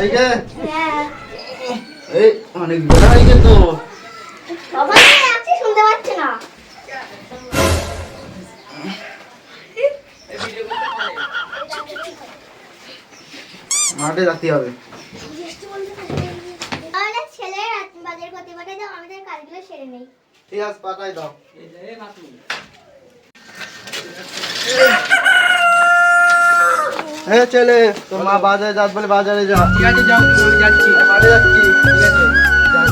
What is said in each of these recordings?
রাইকে এই অনেক বেলা হয়ে গেল তো বাবা আছি শুনতে পাচ্ছ না মাঠে যেতে হবে তাহলে ছেলের বাজার করতে পাঠাই দাও আমাদের কাজগুলো সেরে নেই ঠিক আছে পাঠাই দাও হ্যাঁ চলে তোর মা বাজারে যাস বলে বাজারে যা ঠিক আছে যাও আমি যাচ্ছি মাঠে যাচ্ছি ঠিক আছে যাও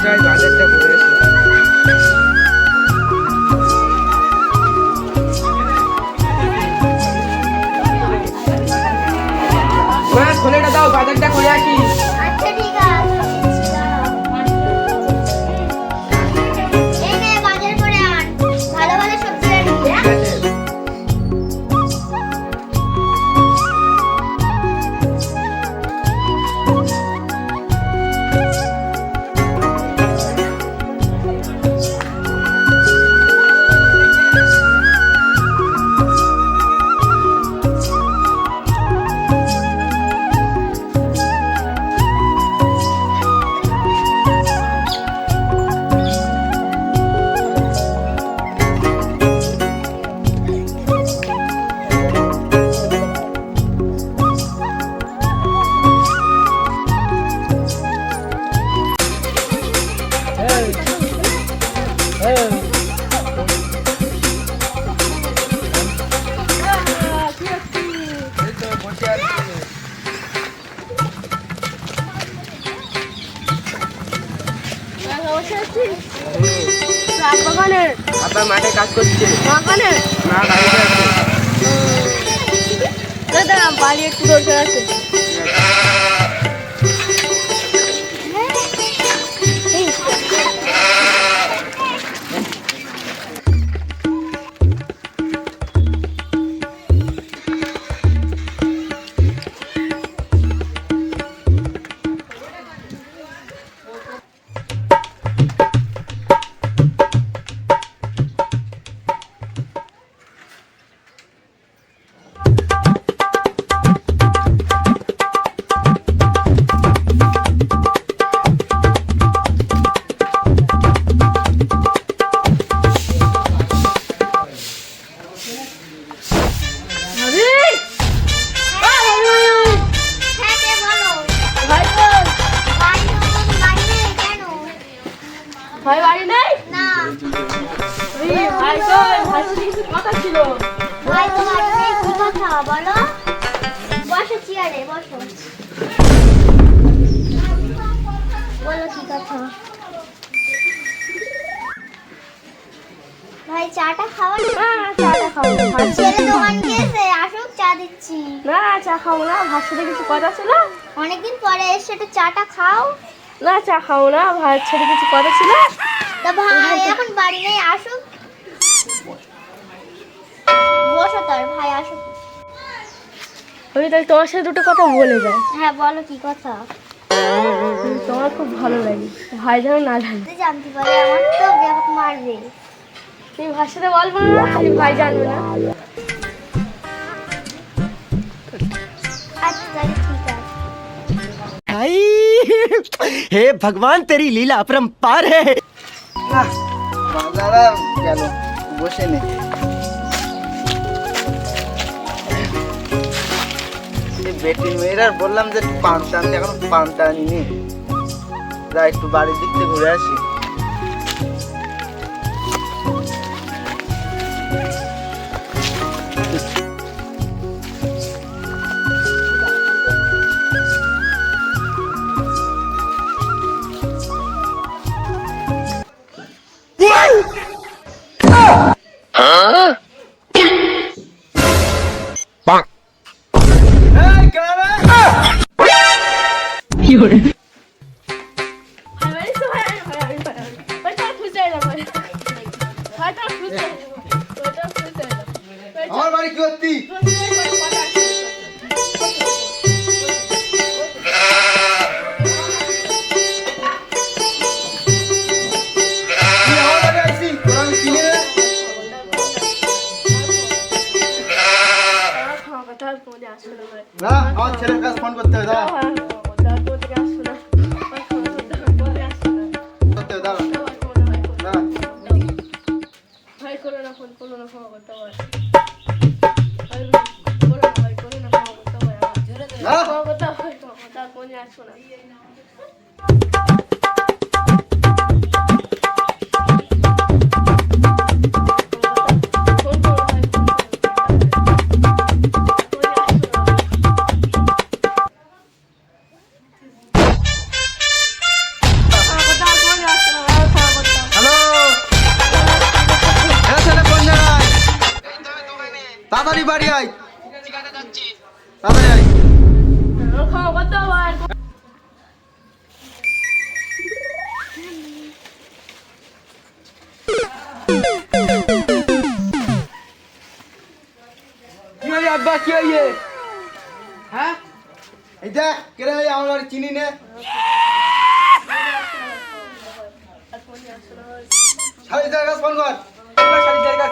যাই বাজারটা করে আসি মা খোলেটা দাও বাজারটা করে আসি আচ্ছা ঠিক আছে এই নে বাজার করে আন ভালো ভালো সবজি আনবি ঠিক আছে এই তো বসে আছি আব্বা মাঠে কাজ করছে না বাড়িতে আছে বাড়ি একটু দরকার আছে হ্যাঁ কে বলো বাড়ি কেন ভাই বাড়ি নেই না ভাই তো ভাই কিছু কথা ছিল ভাই তো বাড়ি নেই কি কথা বলো বসো চেয়ারে বসো বলো কি কথা ভাই চাটা খাওয়া না চাটা খাবো না ভাত ছেলে দোকান গিয়েছে আসুক চা দিচ্ছি না চা খাবো না ভাত সাথে কিছু কথা ছিল অনেকদিন পরে এসে একটু চাটা খাও না চা খাবো না ভাত সাথে কিছু কথা ছিল তা ভাই এখন বাড়ি নেই আসুক বসো তার ভাই আসুক আমি তাহলে তোমার সাথে দুটো কথা বলে যাই হ্যাঁ বলো কি কথা তোমার খুব ভালো লাগে ভাই যেন না জানে যদি জানতে পারে আমার তো ব্যাপক মারবে তুমি ভাইয়ের সাথে বলবো না খালি ভাই জানবে না আচ্ছা তাহলে ঠিক আছে आई हे भगवान तेरी लीला अपरंपार है বাজারে গেল বসে নে বেটি মেয়েরা বললাম যে পান্তা আনতে এখন পান্তা আনিনি যা একটু বাড়ির দিক থেকে ঘুরে আসি ফোন করতে হবে, দাঁড়া। তোমার থেকে আসছো না করতে হবে, দাঁড়া, দাঁড়া। ভাই করো না ফোন করো না ক্ষমা করতে হবে ভাই করো না ক্ষমা করতে হবে দাঁড়া। ক্ষমা করতে হবে ফোনে আসছো না হ্যালো, হ্যাঁ ছেলে কোন জায়গায়? তাড়াতাড়ি বাড়ি আয়, তাড়াতাড়ি আয়। ক্ষমা করতে হবে কি হই আব্বা কি হইয়ে? হ্যাঁ এই দেখ কেরে আমার বাড়ি চিনি নে। শাড়ি জায়গা ফোন কর, তোমরা শাড়ি জায়গা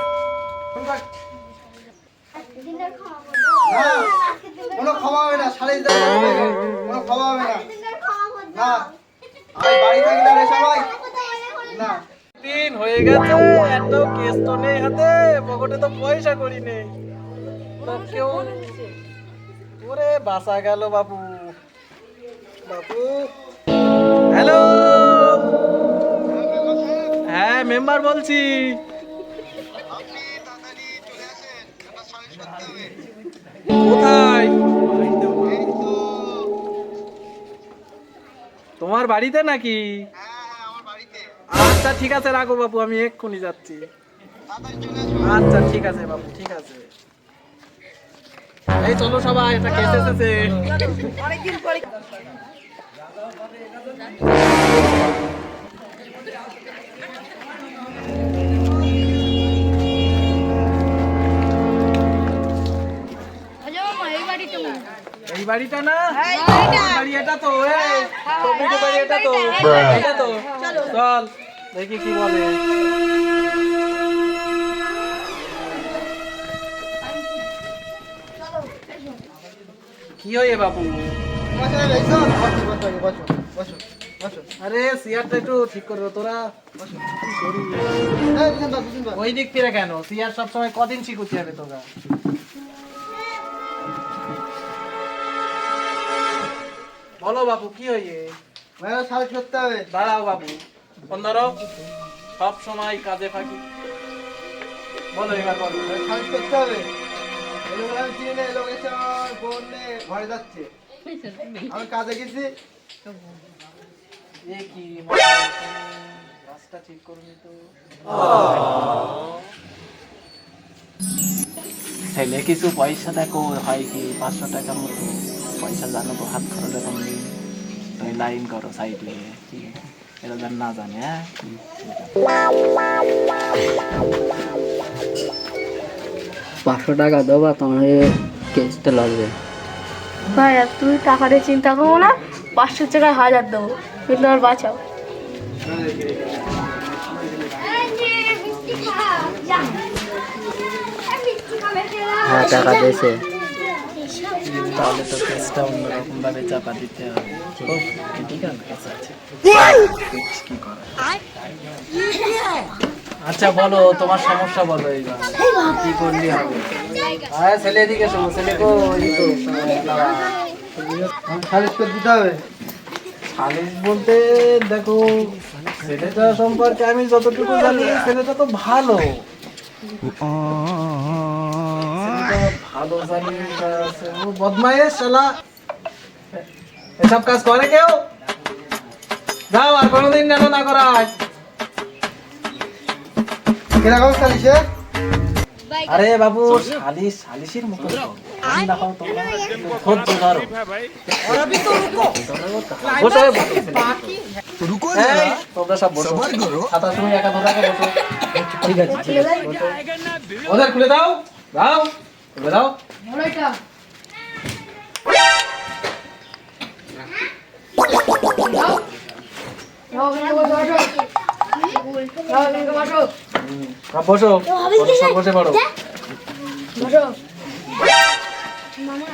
ফোন কর। দিনের খাওয়া বলো না আজকে দিনের কোনো ক্ষমা হবে না, শাড়ি জায়গা কোনো ক্ষমা হবে না। দিনের খাওয়া বলো না আমি বাড়ি থাকি না রে সবাই, না। দিন হয়ে গেছে, এত কেস তো নেই হাতে, পকেটে তো পয়সা করি নেই। তো কেউ ওরে বাসা গেল বাবু। বাবু হ্যালো, হ্যাঁ মেম্বার বলছি। কোথায়? তোমার বাড়িতে নাকি? আচ্ছা ঠিক আছে রাখো বাবু, আমি এক্ষুনি যাচ্ছি। আচ্ছা ঠিক আছে বাবু, ঠিক আছে। এই চলো সবাই, এটা কেস এসেছে। এই বাড়িটা না, বাড়ি এটা তো, টপিকের বাড়ি এটা তো, এটা তো। চল দেখি কি বলে। কি হয়ে বাবু? তোমার সাথে এসো, বসো বসো বসো বসো বসো। আরে চেয়ারটা একটু ঠিক করো তোরা। এই দুজন বাস, দুজন বাস। ওই দিক ফিরে কেন? চেয়ার সবসময় কদিন শিখুতে হবে তোরা? বলো বাবু কি হয়ে? ভাইয়া সার্চ করতে হবে। দাঁড়াও বাবু, ফোন ধরো, সব সময় কাজে ফাঁকি। বলো এবার বলো। সার্চ করতে হবে। এই লোক আমি চিনি না, এই লোক এসে আমার বোন নিয়ে ঘরে যাচ্ছে। আমি কাজে গেছি। এ কি রাস্তা ঠিক করুনি তো। ছেলে কিছু পয়সা দেখো, হয় কি 500 টাকার মতো পয়সা, জানো তো হাত খরচ এখন নেই। তুমি লাইন করো সাইডে, ঠিক আছে? এটা যেন না জানে। হ্যাঁ 500 টাকা দেবা, তোমার কেসটা লাগবে। ভাই আর তুমি টাকা নিয়ে চিন্তা করবো না, 500 টাকায় 1000 দেবো, কিন্তু আর বাঁচাও। এই যে মিষ্টি খা যা এই মিষ্টি খাবে খেলা হ্যাঁ টাকা দিয়েছে। তাহলে তো কেসটা অন্যরকম ভাবে চাপা দিতে হবে। ঠিক আছে, কি করা? আচ্ছা বলো তোমার সমস্যা বলো, এইবার কি করলে হবে? হ্যাঁ ছেলে এদিকে শোনো, ছেলে কো সার্চ করে দিতে হবে। সালিশ বলতে দেখো, ছেলেটা সম্পর্কে আমি যতটুকু জানি, ছেলেটা তো ভালো, ছেলেটা ভালো জানি। ও বদমাইশ শালা, এসব কাজ করে কেউ? যাও আর কোনোদিন যেন না করায়। কিরকম সার্চে? আরে বাবু সালিশ সালিশের মতো করো। আমি দেখাও তোমরা ধৈর্য ধরো। বসো, এই, তোমরা সব বসো, খাতা তুমি একা ধরে রাখো, বসো। ঠিক আছে ঠিক আছে, বসো। ওদের খুলে দাও, দাও খুলে দাও। সব বসো, সব বসে পড়ো। মামা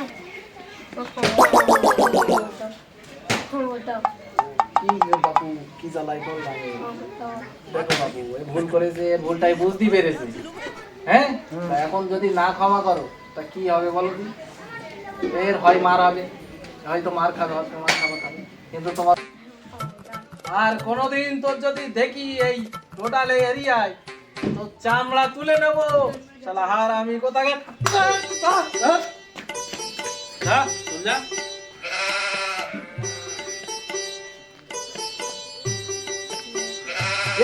জ্বালাই করলাম। দেখো বাবু, এই ভুল করেছে, এর ভুলটাই বুঝতে পেরেছে। হ্যাঁ, তা এখন যদি না ক্ষমা করো তা কি হবে বলো তো? এর হয় মার হবে, হয়তো মার খাবে, হয়তো মার খাবে খাবে, কিন্তু তোমার আর কোনোদিন তোর যদি দেখি এই টোটাল এরিয়ায় তো চামড়া তুলে নেবো শালা। হার আমি কোথাকে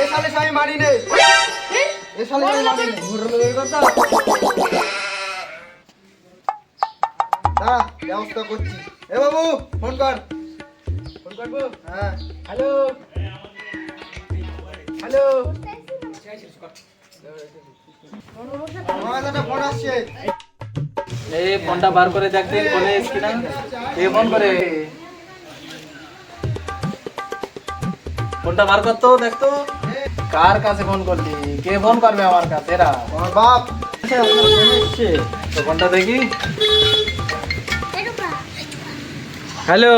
এ সালে আমি মারি নে, এ সালে আমি মারি নে। দাঁড়া, ব্যবস্থা করছি। এ বাবু ফোন কর, ফোন করবো। হ্যাঁ, হ্যালো হ্যালো, আমার কাছে ফোন আসছে। এই ফোনটা বার করে দেখতে ফোনে এসছি না, কে ফোন করে? ফোনটা বার করতো, দেখতো কার কাছে ফোন করলি, কে ফোন করবে আমার কাছে? এরা আমার বাপ। তো ফোনটা দেখি। হ্যালো,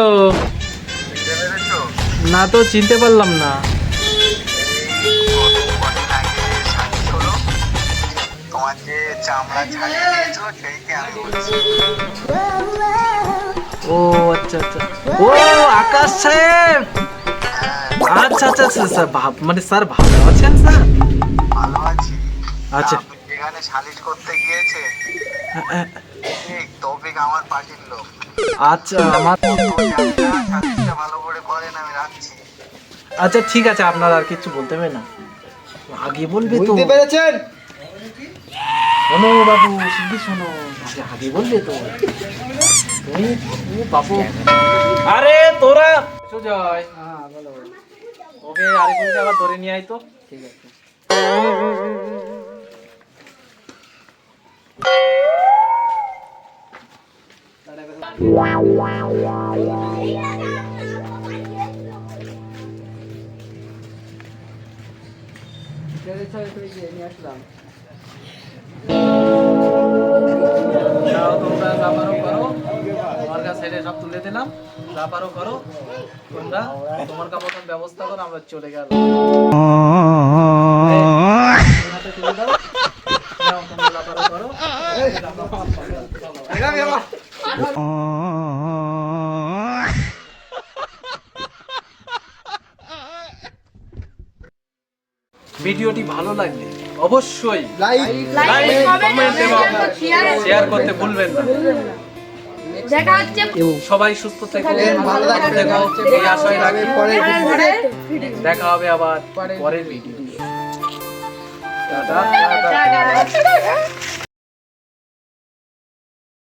না তো চিনতে পারলাম না। তোমার যে চামড়া ছাড়িয়ে দিয়েছো সেইকে আমি বলছি। ও আচ্ছা আচ্ছা, ও আকাশ সাহেব, আচ্ছা আচ্ছা আচ্ছা স্যার, মানে স্যার ভালো আছেন স্যার? ভালো আছি। আচ্ছা। আপনি যেখানে সালিশ করতে গিয়েছে ঠিক তৌফিক আমার পার্টির লোক। আচ্ছা আমার ও জানি না, সালিশটা ভালো করে করেন, আমি রাখছি। আচ্ছা ঠিক আছে, আপনার আর কিছু বলতে হবে না, আগে বলবে তো। বুঝতে পেরেছেন? শোনো বাবু, শুধু শোনো, আগে বলবে তো তুমি। বাবু আরে তোরা সুজয়, হ্যাঁ বলো। ওকে আরেকজনকে আবার ধরে নিয়ে আয় তো। ঠিক আছে। নিয়ে আসলাম। যাও তোমরা, যা পারো করো, তোমার কাছে এটা সব তুলে দিলাম, যা পারো করো তোমরা, তোমার মতন ব্যবস্থা করো, আমরা চলে গেল। হাতে তুলে দাও, যাও তোমরা যা পারো করো। এগাবি বাবা। ভিডিওটি ভালো লাগলে অবশ্যই লাইক, লাইক, কমেন্ট এবং শেয়ার করতে ভুলবেন না। দেখা হচ্ছে সবাই সুস্থ থেকো, ভালো থেকো, এই আশায় রাখি। পরের দেখা হবে আবার পরের ভিডিও। টাটা। টাটা।